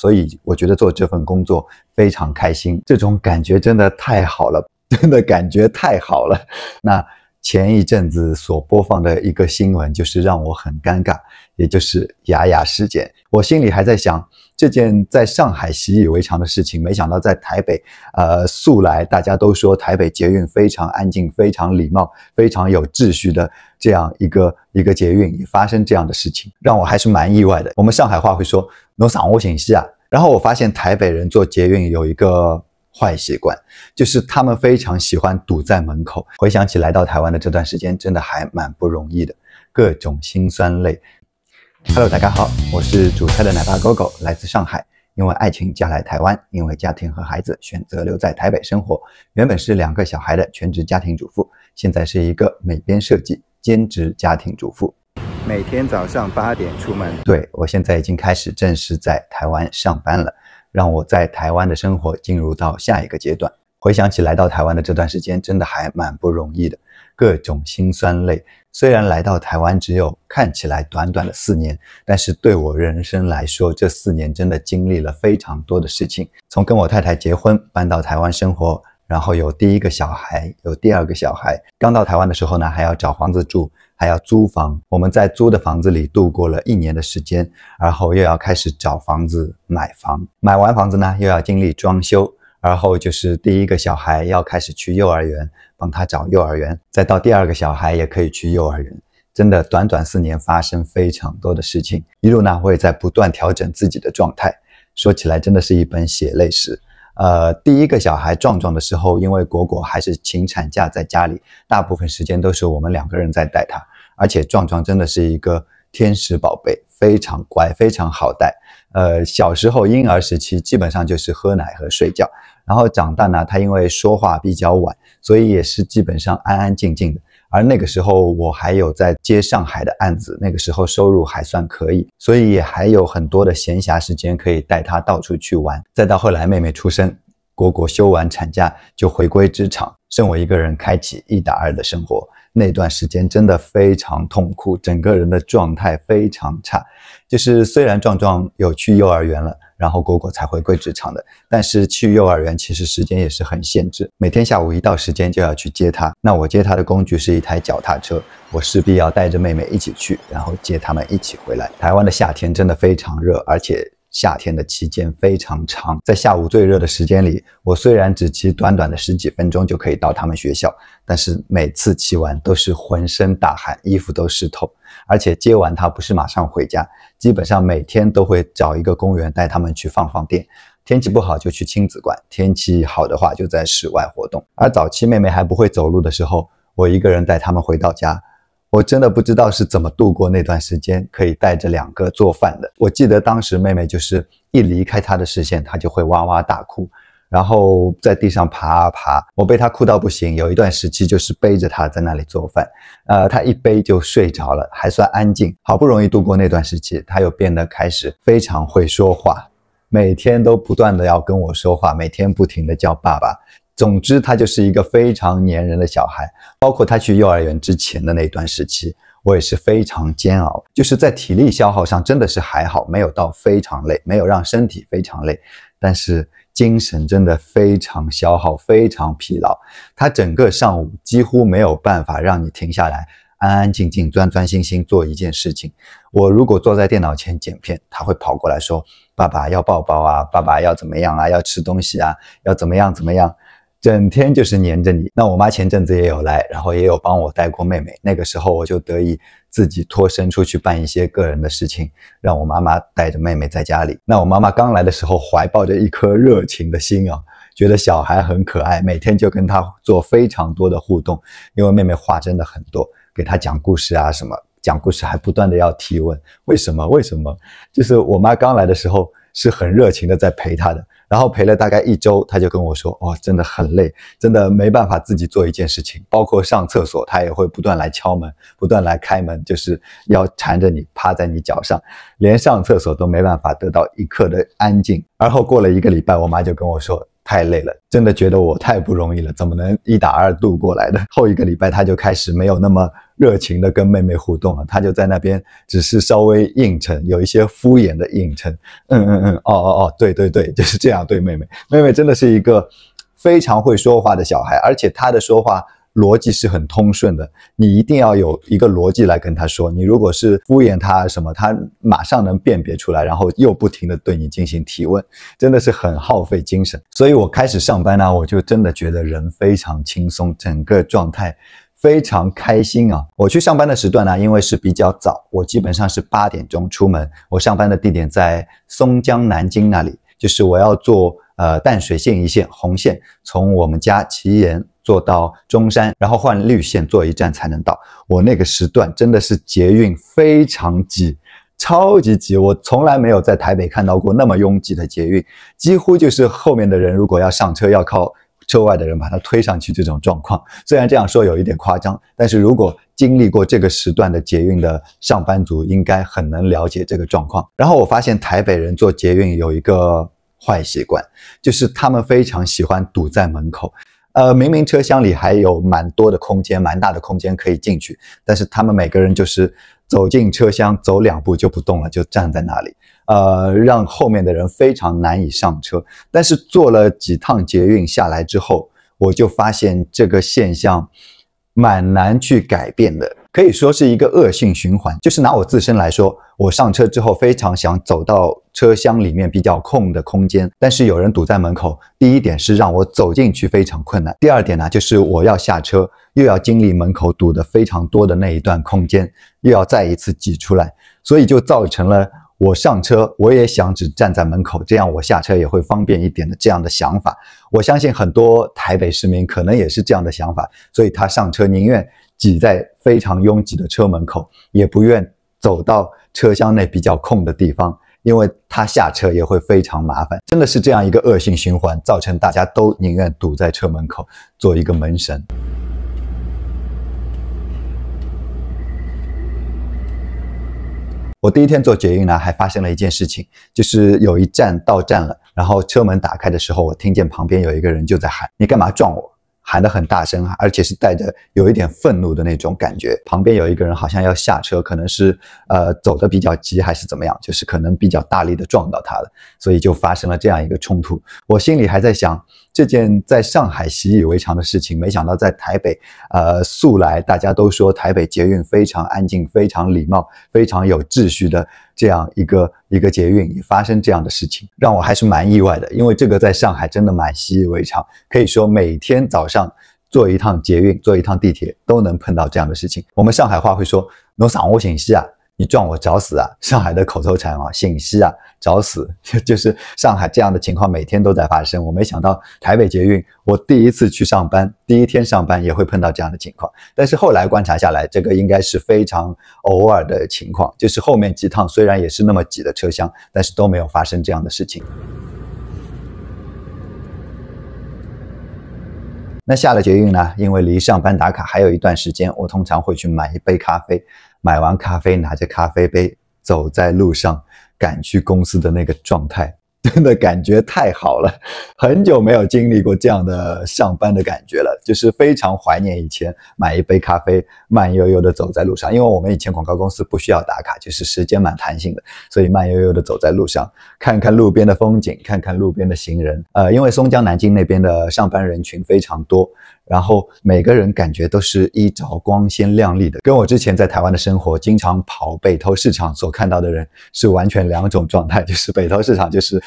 所以我觉得做这份工作非常开心，这种感觉真的太好了，真的感觉太好了。那前一阵子所播放的一个新闻就是让我很尴尬，也就是雅雅事件。我心里还在想，这件在上海习以为常的事情，没想到在台北素来大家都说台北捷运非常安静，非常礼貌，非常有秩序的这样一个捷运也发生这样的事情，让我还是蛮意外的。我们上海话会说侬上我信息啊，然后我发现台北人坐捷运有一个坏习惯，就是他们非常喜欢堵在门口。回想起来到台湾的这段时间，真的还蛮不容易的，各种辛酸泪。Hello， 大家好，我是煮菜的奶爸狗狗，来自上海，因为爱情嫁来台湾，因为家庭和孩子选择留在台北生活。原本是2个小孩的全职家庭主妇，现在是一个美编设计兼职家庭主妇。每天早上8点出门，对，我现在已经开始正式在台湾上班了。让我在台湾的生活进入到下一个阶段。回想起来到台湾的这段时间，真的还蛮不容易的，各种辛酸泪。虽然来到台湾只有看起来短短的4年，但是对我人生来说，这4年真的经历了非常多的事情。从跟我太太结婚，搬到台湾生活，然后有第1个小孩，有第2个小孩。刚到台湾的时候呢，还要找房子住，还要租房。我们在租的房子里度过了1年的时间，然后又要开始找房子买房。买完房子呢，又要经历装修，然后就是第1个小孩要开始去幼儿园，帮他找幼儿园，再到第2个小孩也可以去幼儿园。真的短短4年发生非常多的事情，一路呢我也在不断调整自己的状态。说起来真的是一本血泪史。第1个小孩壮壮的时候，因为果果还是请产假在家里，大部分时间都是我们2个人在带他，而且壮壮真的是一个天使宝贝，非常乖，非常好带。小时候婴儿时期基本上就是喝奶和睡觉，然后长大呢，他因为说话比较晚，所以也是基本上安安静静的。而那个时候我还有在接上海的案子，那个时候收入还算可以，所以也还有很多的闲暇时间可以带他到处去玩。再到后来妹妹出生，果果休完产假就回归职场，剩我一个人开启1打2的生活。那段时间真的非常痛苦，整个人的状态非常差。就是虽然壮壮有去幼儿园了，然后果果才回归职场的，但是去幼儿园其实时间也是很限制，每天下午一到时间就要去接他。那我接他的工具是一台脚踏车，我势必要带着妹妹一起去，然后接他们一起回来。台湾的夏天真的非常热，而且夏天的期间非常长，在下午最热的时间里，我虽然只骑短短的10几分钟就可以到他们学校，但是每次骑完都是浑身大汗，衣服都湿透。而且接完他不是马上回家，基本上每天都会找一个公园带他们去放放电，天气不好就去亲子馆，天气好的话就在室外活动。而早期妹妹还不会走路的时候，我一个人带他们回到家，我真的不知道是怎么度过那段时间，可以带着2个做饭的。我记得当时妹妹就是一离开她的视线，她就会哇哇大哭，然后在地上爬啊爬，我被她哭到不行。有一段时期就是背着她在那里做饭，她一背就睡着了，还算安静。好不容易度过那段时期，她又变得开始非常会说话，每天都不断的要跟我说话，每天不停的叫爸爸。总之他就是一个非常粘人的小孩。包括他去幼儿园之前的那段时期，我也是非常煎熬，就是在体力消耗上真的是还好，没有到非常累，没有让身体非常累，但是精神真的非常消耗，非常疲劳。他整个上午几乎没有办法让你停下来安安静静专专心心做一件事情。我如果坐在电脑前剪片，他会跑过来说爸爸要抱抱啊，爸爸要怎么样啊，要吃东西啊，要怎么样怎么样，整天就是黏着你。那我妈前阵子也有来，然后也有帮我带过妹妹，那个时候我就得以自己脱身出去办一些个人的事情，让我妈妈带着妹妹在家里。那我妈妈刚来的时候怀抱着一颗热情的心啊，觉得小孩很可爱，每天就跟她做非常多的互动，因为妹妹话真的很多，给她讲故事啊什么，讲故事还不断的要提问，为什么为什么。就是我妈刚来的时候是很热情的在陪她的，然后陪了大概1周，她就跟我说真的很累，真的没办法自己做一件事情，包括上厕所她也会不断来敲门，不断来开门，就是要缠着你趴在你脚上，连上厕所都没办法得到一刻的安静。然后过了1个礼拜，我妈就跟我说太累了，真的觉得我太不容易了，怎么能一打二度过来的？后一个礼拜他就开始没有那么热情的跟妹妹互动了，他就在那边只是稍微应承，有一些敷衍的应承，对，就是这样对妹妹。妹妹真的是一个非常会说话的小孩，而且她的说话逻辑是很通顺的，你一定要有一个逻辑来跟他说，你如果是敷衍他什么，他马上能辨别出来，然后又不停的对你进行提问，真的是很耗费精神。所以我开始上班呢，我就真的觉得人非常轻松，整个状态非常开心啊！我去上班的时段呢，因为是比较早，我基本上是8点钟出门，我上班的地点在松江南京那里，就是我要坐淡水线一线红线，从我们家奇岩坐到中山，然后换绿线坐一站才能到。我那个时段真的是捷运非常挤，超级挤，我从来没有在台北看到过那么拥挤的捷运，几乎就是后面的人如果要上车，要靠车外的人把他推上去这种状况。虽然这样说有一点夸张，但是如果经历过这个时段的捷运的上班族应该很能了解这个状况。然后我发现台北人坐捷运有一个坏习惯，就是他们非常喜欢堵在门口。明明车厢里还有蛮多的空间，蛮大的空间可以进去，但是他们每个人就是走进车厢，走2步就不动了，就站在那里，让后面的人非常难以上车。但是坐了几趟捷运下来之后，我就发现这个现象蛮难去改变的，可以说是一个恶性循环。就是拿我自身来说，我上车之后非常想走到车厢里面比较空的空间，但是有人堵在门口，第一点是让我走进去非常困难，第二点呢，就是我要下车又要经历门口堵得非常多的那一段空间，又要再一次挤出来，所以就造成了我上车我也想只站在门口，这样我下车也会方便一点的这样的想法。我相信很多台北市民可能也是这样的想法，所以他上车宁愿挤在非常拥挤的车门口，也不愿走到车厢内比较空的地方，因为他下车也会非常麻烦。真的是这样一个恶性循环，造成大家都宁愿堵在车门口做一个门神。我第一天坐捷运呢，还发生了一件事情，就是有一站到站了，然后车门打开的时候，我听见旁边有一个人就在喊：“你干嘛撞我？”喊得很大声，而且是带着有一点愤怒的那种感觉。旁边有一个人好像要下车，可能是走得比较急还是怎么样，就是可能比较大力的撞到他了，所以就发生了这样一个冲突。我心里还在想，这件在上海习以为常的事情，没想到在台北素来大家都说台北捷运非常安静，非常礼貌，非常有秩序的这样一个捷运也发生这样的事情，让我还是蛮意外的。因为这个在上海真的蛮习以为常，可以说每天早上坐一趟捷运，坐一趟地铁都能碰到这样的事情。我们上海话会说“侬上我信息啊”，你撞我找死啊！上海的口头禅啊，信息啊，找死，就是上海这样的情况每天都在发生。我没想到台北捷运，我第一次去上班，第一天上班也会碰到这样的情况。但是后来观察下来，这个应该是非常偶尔的情况，就是后面几趟虽然也是那么挤的车厢，但是都没有发生这样的事情。那下了捷运呢，因为离上班打卡还有一段时间，我通常会去买一杯咖啡，买完咖啡拿着咖啡杯走在路上赶去公司的那个状态，真的感觉太好了，很久没有经历过这样的上班的感觉了，就是非常怀念以前买一杯咖啡慢悠悠的走在路上。因为我们以前广告公司不需要打卡，就是时间蛮弹性的，所以慢悠悠的走在路上，看看路边的风景，看看路边的行人。因为松江南京那边的上班人群非常多，然后每个人感觉都是衣着光鲜亮丽的，跟我之前在台湾的生活经常跑北投市场所看到的人是完全两种状态。就是北投市场就是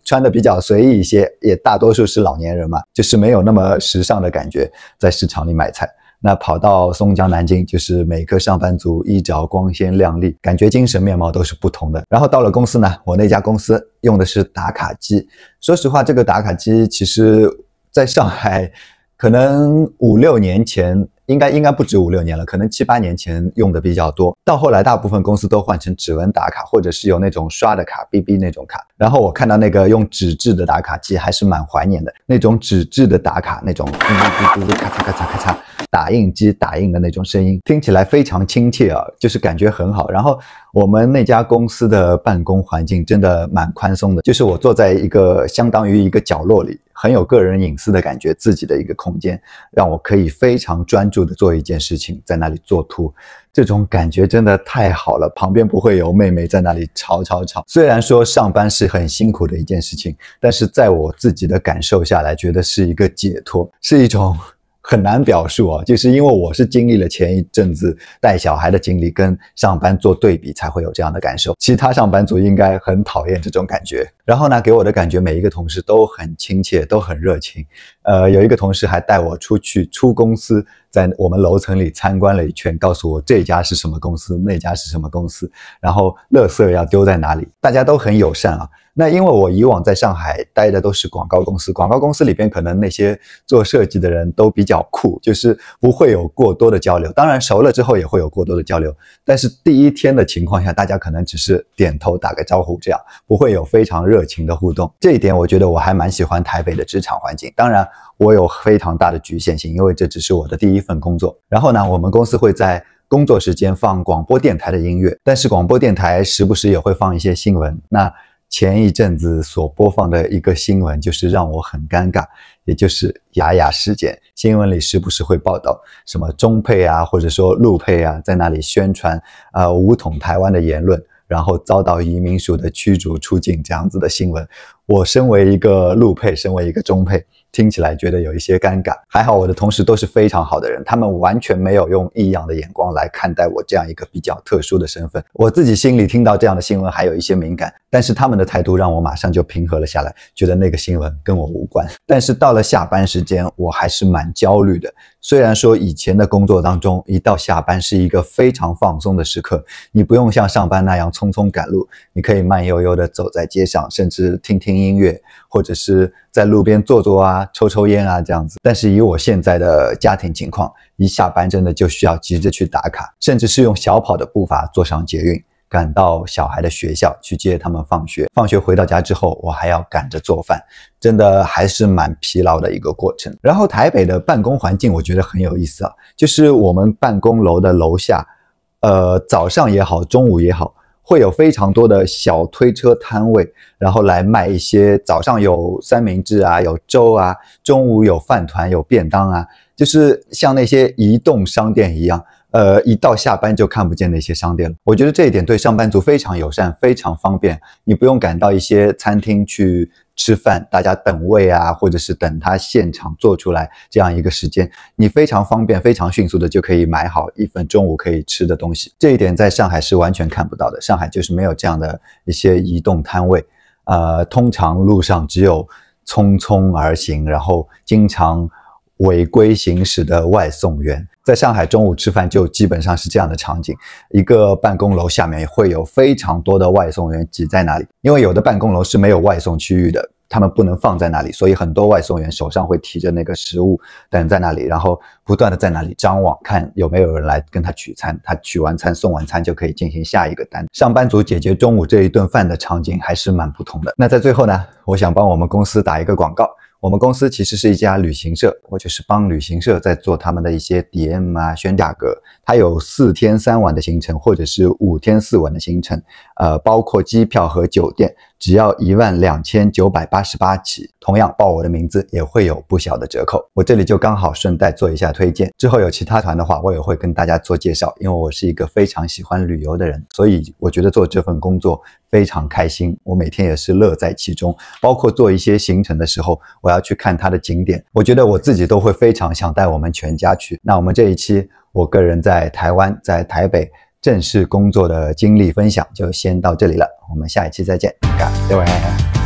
穿的比较随意一些，也大多数是老年人嘛，就是没有那么时尚的感觉，在市场里买菜。那跑到松江南京，就是每个上班族衣着光鲜亮丽，感觉精神面貌都是不同的。然后到了公司呢，我那家公司用的是打卡机。说实话，这个打卡机其实在上海可能5、6年前，应该不止5、6年了，可能7、8年前用的比较多。到后来大部分公司都换成指纹打卡，或者是有那种刷的卡 BB 那种卡。然后我看到那个用纸质的打卡机还是蛮怀念的，那种纸质的打卡，那种嘟嘟嘟嘟咔嚓咔嚓咔嚓打印机打印的那种声音，听起来非常亲切啊，就是感觉很好。然后我们那家公司的办公环境真的蛮宽松的，就是我坐在一个相当于一个角落里，很有个人隐私的感觉，自己的一个空间，让我可以非常专注的做一件事情，在那里做图。这种感觉真的太好了，旁边不会有妹妹在那里吵。虽然说上班是很辛苦的一件事情，但是在我自己的感受下来，觉得是一个解脱，是一种很难表述啊，就是因为我是经历了前一阵子带小孩的经历跟上班做对比，才会有这样的感受。其他上班族应该很讨厌这种感觉。然后呢，给我的感觉每一个同事都很亲切，都很热情。有一个同事还带我出公司，在我们楼层里参观了一圈，告诉我这家是什么公司，那家是什么公司，然后垃圾要丢在哪里，大家都很友善啊。那因为我以往在上海待的都是广告公司，广告公司里边可能那些做设计的人都比较酷，就是不会有过多的交流，当然熟了之后也会有过多的交流，但是第一天的情况下，大家可能只是点头打个招呼，这样不会有非常热情的互动。这一点我觉得我还蛮喜欢台北的职场环境，当然我有非常大的局限性，因为这只是我的第一份工作。然后呢，我们公司会在工作时间放广播电台的音乐，但是广播电台时不时也会放一些新闻。那前一阵子所播放的一个新闻就是让我很尴尬，也就是雅雅事件。新闻里时不时会报道什么中配啊，或者说陆配啊，在那里宣传武统台湾的言论，然后遭到移民署的驱逐出境这样子的新闻。我身为一个陆配，身为一个中配，听起来觉得有一些尴尬。还好我的同事都是非常好的人，他们完全没有用异样的眼光来看待我这样一个比较特殊的身份。我自己心里听到这样的新闻还有一些敏感，但是他们的态度让我马上就平和了下来，觉得那个新闻跟我无关。但是到了下班时间，我还是蛮焦虑的。虽然说以前的工作当中，一到下班是一个非常放松的时刻，你不用像上班那样匆匆赶路，你可以慢悠悠的走在街上，甚至听听音乐，或者是在路边坐坐啊，抽烟啊这样子。但是以我现在的家庭情况，一下班真的就需要急着去打卡，甚至是用小跑的步伐坐上捷运，赶到小孩的学校去接他们放学。放学回到家之后，我还要赶着做饭，真的还是蛮疲劳的一个过程。然后台北的办公环境我觉得很有意思啊，就是我们办公楼的楼下，早上也好，中午也好，会有非常多的小推车摊位，然后来卖一些早上有三明治啊，有粥啊，中午有饭团，有便当啊，就是像那些移动商店一样。一到下班就看不见那些商店了。我觉得这一点对上班族非常友善，非常方便。你不用赶到一些餐厅去吃饭，大家等位啊，或者是等他现场做出来这样一个时间，你非常方便，非常迅速的就可以买好一份中午可以吃的东西。这一点在上海是完全看不到的，上海就是没有这样的一些移动摊位。通常路上只有匆匆而行，然后经常违规行驶的外送员。在上海中午吃饭就基本上是这样的场景，一个办公楼下面会有非常多的外送员挤在那里，因为有的办公楼是没有外送区域的，他们不能放在那里，所以很多外送员手上会提着那个食物等在那里，然后不断的在那里张望，看有没有人来跟他取餐，他取完餐送完餐就可以进行下一个单。上班族解决中午这一顿饭的场景还是蛮不同的。那在最后呢，我想帮我们公司打一个广告。我们公司其实是一家旅行社，我就是帮旅行社在做他们的一些 DM 啊、宣价格。它有4天3晚的行程，或者是5天4晚的行程，包括机票和酒店，只要12988起。同样报我的名字也会有不小的折扣。我这里就刚好顺带做一下推荐，之后有其他团的话，我也会跟大家做介绍。因为我是一个非常喜欢旅游的人，所以我觉得做这份工作非常开心，我每天也是乐在其中。包括做一些行程的时候，我要去看它的景点，我觉得我自己都会非常想带我们全家去。那我们这一期我个人在台湾，在台北正式工作的经历分享就先到这里了，我们下一期再见，感谢各位。